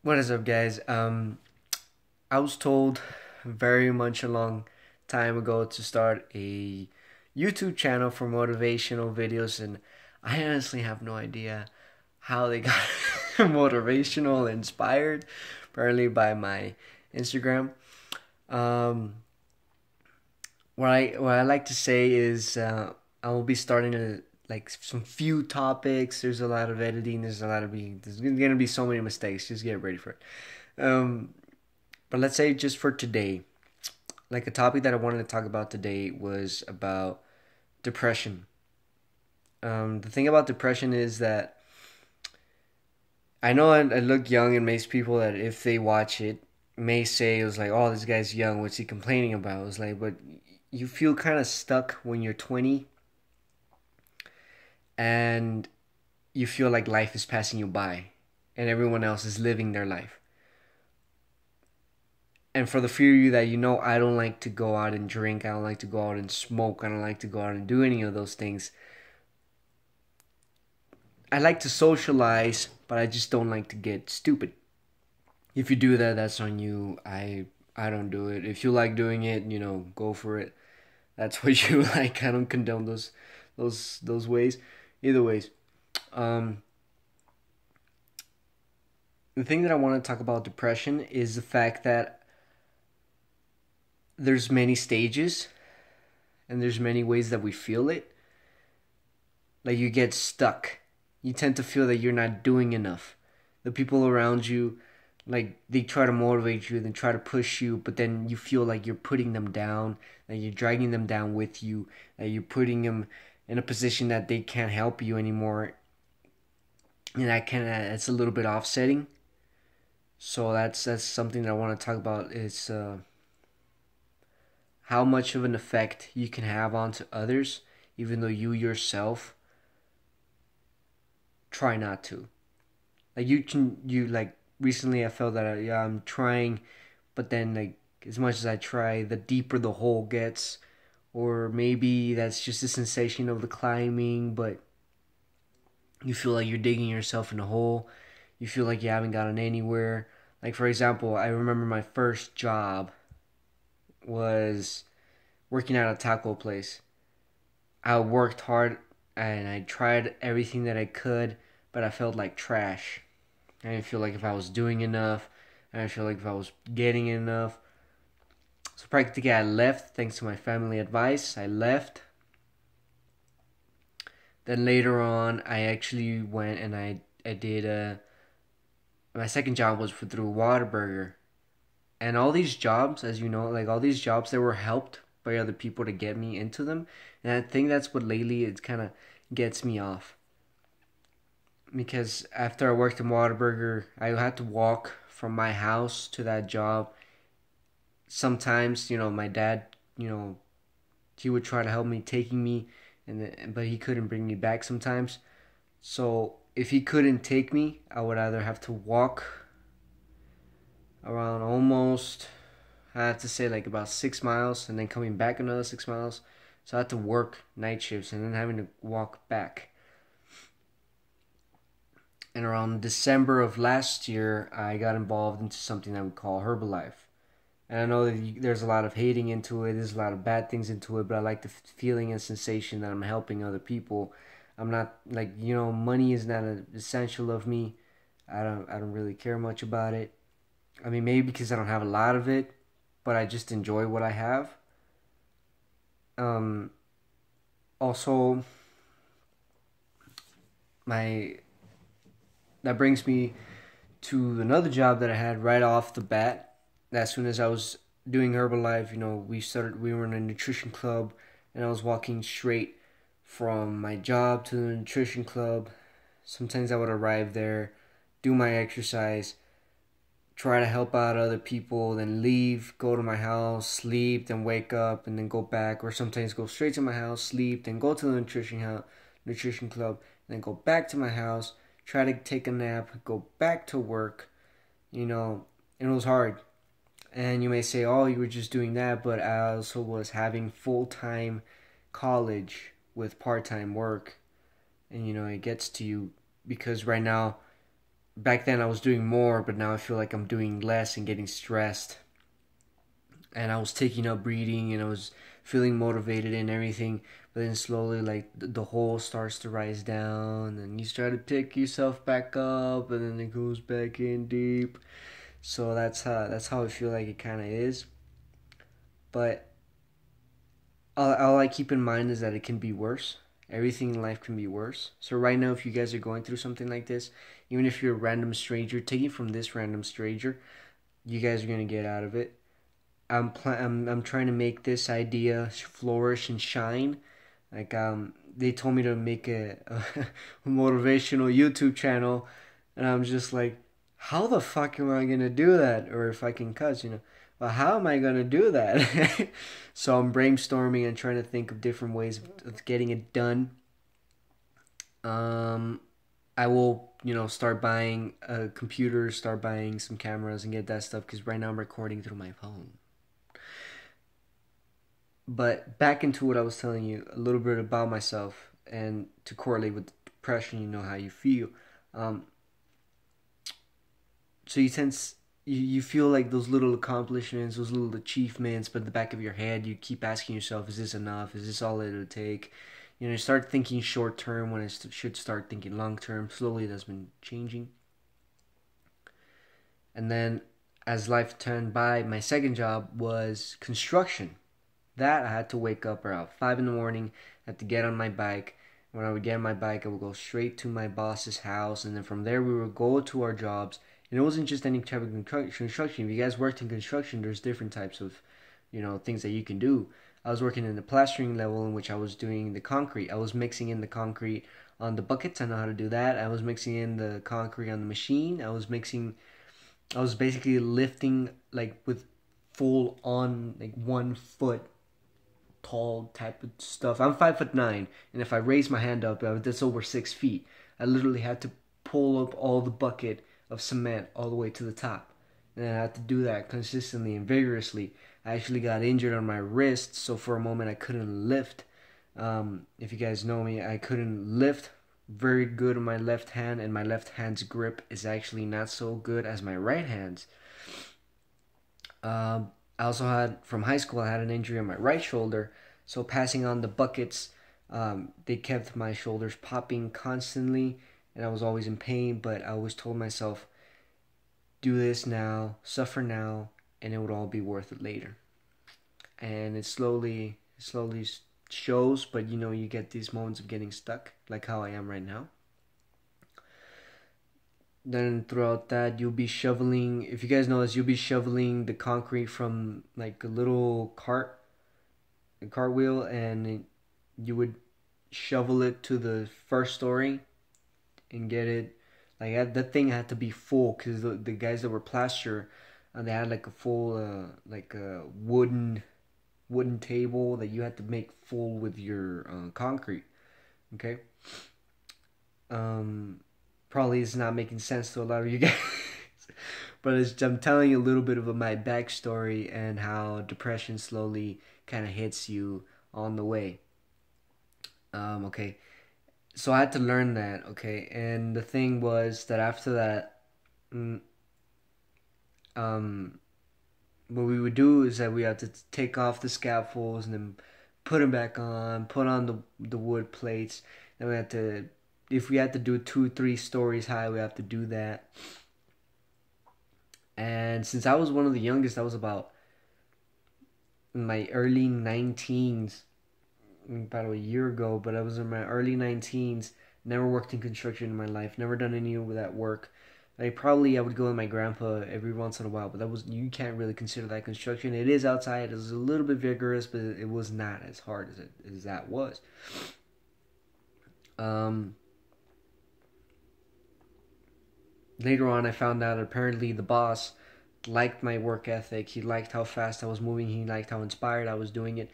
What is up, guys? I was told very much a long time ago to start a YouTube channel for motivational videos, and I honestly have no idea how they got motivational, inspired, apparently by my Instagram. Um, what I like to say is I will be starting like some few topics. There's a lot of editing. There's gonna be so many mistakes. Just get ready for it. Um, but let's say just for today, like a topic that I wanted to talk about today was about depression. The thing about depression is that I know I look young, and most people that if they watch it may say it was like, oh, this guy's young. What's he complaining about? It's like, but you feel kind of stuck when you're 20 and you feel like life is passing you by and everyone else is living their life. And for the few of you that I don't like to go out and drink, I don't like to go out and smoke, I don't like to go out and do any of those things. I like to socialize, but I just don't like to get stupid. If you do that, that's on you. I don't do it. If you like doing it, go for it. That's what you like. I don't condone those ways. Either ways. Um the thing that I want to talk about depression is the fact that there's many stages and there's many ways that we feel it. Like you get stuck. You tend to feel that you're not doing enough. The people around you, like they try to motivate you, they try to push you, but then you feel like you're putting them down, that you're dragging them down with you, that you're putting them in a position that they can't help you anymore. And it's a little bit offsetting. So that's something that I want to talk about is how much of an effect you can have onto others, even though you yourself try not to. Like you like recently I felt that yeah, I'm trying, but then like as much as I try, the deeper the hole gets. Or maybe that's just the sensation of the climbing, but you feel like you're digging yourself in a hole. You feel like you haven't gotten anywhere. Like for example, I remember my first job was working at a taco place. I worked hard and I tried everything that I could, but I felt like trash. I didn't feel like if I was doing enough. I didn't feel like if I was getting enough. So practically I left thanks to my family advice. I left. Then later on I actually went and I did my second job was through Whataburger. And all these jobs, as you know, like all these jobs that were helped by other people to get me into them. And I think that's what lately it kind of gets me off. Because after I worked in Whataburger, I had to walk from my house to that job. Sometimes, my dad, he would try to help me taking me, but he couldn't bring me back sometimes. So if he couldn't take me, I would either have to walk around almost, I have to say like about 6 miles, and then coming back another 6 miles. So I had to work night shifts and then having to walk back. And around December of last year, I got involved into something that we call Herbalife. And I know that there's a lot of hating into it, there's a lot of bad things into it, but I like the feeling and sensation that I'm helping other people. I'm not like, money is not an essential of me. I don't really care much about it. I mean, maybe because I don't have a lot of it, but I just enjoy what I have. Um, Also, my that brings me to another job that I had right off the bat. As soon as I was doing Herbalife, we were in a nutrition club, and I was walking straight from my job to the nutrition club. Sometimes I would arrive there, do my exercise, try to help out other people, then leave, go to my house, sleep, then wake up, and then go back. Or sometimes go straight to my house, sleep, then go to the nutrition club, then go back to my house, try to take a nap, go back to work. And it was hard. And you may say, oh, you were just doing that, but I also was having full-time college with part-time work. And it gets to you because right now back then I was doing more, but now I feel like I'm doing less and getting stressed. And I was taking up reading and I was feeling motivated and everything. But then slowly, like the hole starts to rise down, and you try to pick yourself back up, and then it goes back in deep. So that's how I feel like it kind of is. But all I keep in mind is that it can be worse. Everything in life can be worse. So right now, if you guys are going through something like this, even if you're a random stranger, take it from this random stranger. You guys are gonna get out of it. I'm trying to make this idea flourish and shine. Like they told me to make a motivational YouTube channel, and I'm just like, how the fuck am I gonna do that? Or if I can cuss, but how am I gonna do that? So I'm brainstorming and trying to think of different ways of getting it done. Um, I will, start buying a computer, start buying some cameras, and get that stuff because right now I'm recording through my phone. But back into what I was telling you a little bit about myself and to correlate with depression, how you feel. Um, so you feel like those little accomplishments, those little achievements, but in the back of your head, you keep asking yourself, is this enough? Is this all it'll take? You start thinking short term when it should start thinking long term. Slowly, that's been changing. And then as life turned by, my second job was construction. That I had to wake up around 5 in the morning, I had to get on my bike. When I would get on my bike, I would go straight to my boss's house, and then from there we would go to our jobs. And it wasn't just any type of construction. If you guys worked in construction, there's different types of, things that you can do. I was working in the plastering level in which I was doing the concrete. I was mixing in the concrete on the buckets. I know how to do that. I was mixing in the concrete on the machine. I was basically lifting like with full on like 1 foot tall type of stuff. I'm 5'9", and if I raise my hand up, that's over 6 feet. I literally had to pull up all the bucket of cement all the way to the top, and I had to do that consistently and vigorously. I actually got injured on my wrist, so for a moment I couldn't lift. If you guys know me, I couldn't lift very good on my left hand, and my left hand's grip is actually not so good as my right hand's. I also had, from high school, I had an injury on my right shoulder. So passing on the buckets, they kept my shoulders popping constantly, and I was always in pain. But I always told myself, do this now, suffer now, and it would all be worth it later. And it slowly shows. But you get these moments of getting stuck, like how I am right now. Then throughout that, you'll be shoveling. If you guys know this, you'll be shoveling the concrete from like a little cartwheel, and you would shovel it to the first story and get it. Like that thing had to be full because the guys that were plaster, they had like a full like a wooden table that you had to make full with your concrete. Okay. Um, Probably is not making sense to a lot of you guys. But I'm telling you a little bit of my backstory and how depression slowly kind of hits you on the way. Okay, so I had to learn that. Okay, and the thing was that after that, mm, um, what we would do is that we had to take off the scaffolds and then put them back on, put on the wood plates. Then we had to, if we had to do 2, 3 stories high, we have to do that. And since I was one of the youngest, I was about in my early 19s, about a year ago, but I was in my early 19s, never worked in construction in my life, never done any of that work. I would go with my grandpa every once in a while, but you can't really consider that construction. It is outside, it was a little bit vigorous, but it was not as hard as that was. Um, Later on, I found out apparently the boss liked my work ethic. He liked how fast I was moving. He liked how inspired I was doing it.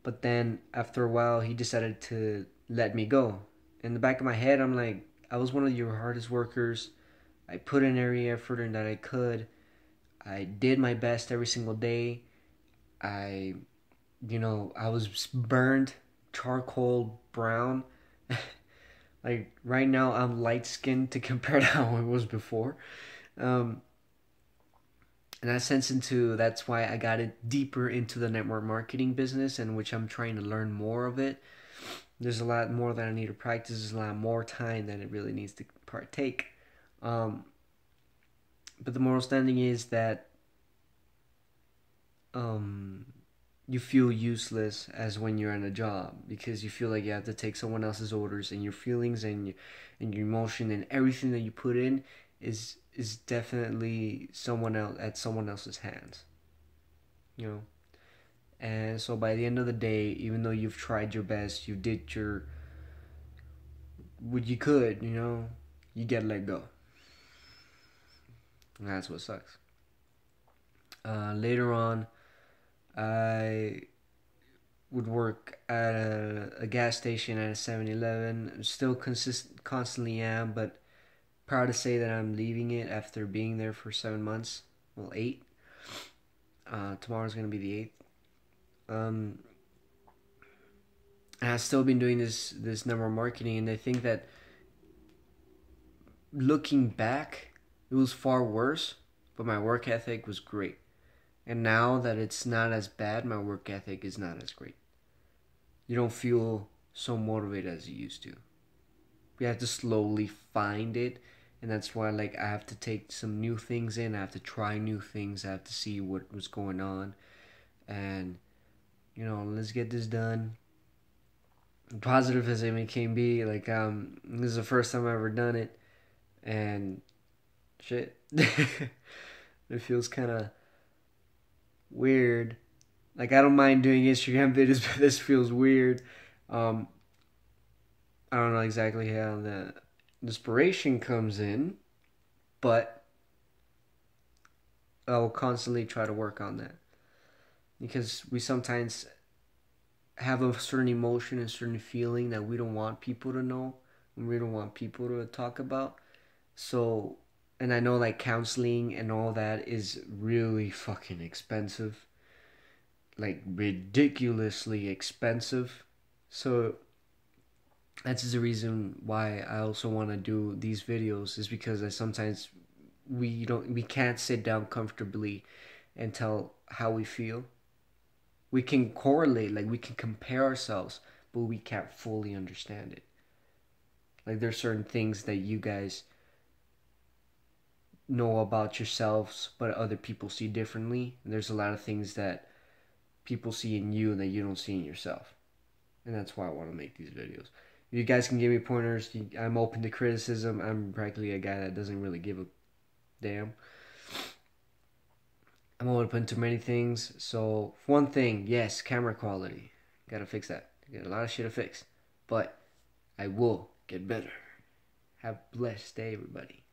But then after a while, he decided to let me go. In the back of my head, I'm like, I was one of your hardest workers. I put in every effort in that I could. I did my best every single day. I, I was burned charcoal brown. Like right now, I'm light skinned to compare to how I was before. Um, and that's why I got it deeper into the network marketing business, and which I'm trying to learn more of it. There's a lot more that I need to practice. There's a lot more time that it really needs to partake. Um, but the moral standing is that um, you feel useless as when you're in a job because you feel like you have to take someone else's orders, and your feelings and your emotion and everything that you put in is definitely someone else's hands, you know. And so by the end of the day, even though you've tried your best, you did your what you could, you know, you get let go. And that's what sucks. Later on, I would work at a gas station at a 7-Eleven. Still constantly am, but proud to say that I'm leaving it after being there for 7 months. Well, 8. Tomorrow's going to be the 8th. And I've still been doing this number of marketing, and I think that looking back, it was far worse, but my work ethic was great. And now that it's not as bad, my work ethic is not as great. You don't feel so motivated as you used to. We have to slowly find it, and that's why like I have to take some new things in. I have to try new things. I have to see what was going on, and let's get this done. Positive as it can be, like this is the first time I've ever done it, and shit, it feels kind of weird. Like I don't mind doing Instagram videos, but this feels weird. Um, I don't know exactly how the inspiration comes in, but I'll constantly try to work on that because we sometimes have a certain emotion and certain feeling that we don't want people to know and we don't want people to talk about. So, and I know like counseling and all that is really fucking expensive, like ridiculously expensive. So that's the reason why I also want to do these videos, is because I sometimes we can't sit down comfortably and tell how we feel. We can correlate, like we can compare ourselves, but we can't fully understand it. Like there's certain things that you guys know about yourselves but other people see differently. And there's a lot of things that people see in you that you don't see in yourself. And that's why I want to make these videos. If you guys can give me pointers, I'm open to criticism. I'm practically a guy that doesn't really give a damn. I'm open to many things. So, one thing, yes, camera quality. Gotta fix that. Got a lot of shit to fix. But I will get better. Have a blessed day, everybody.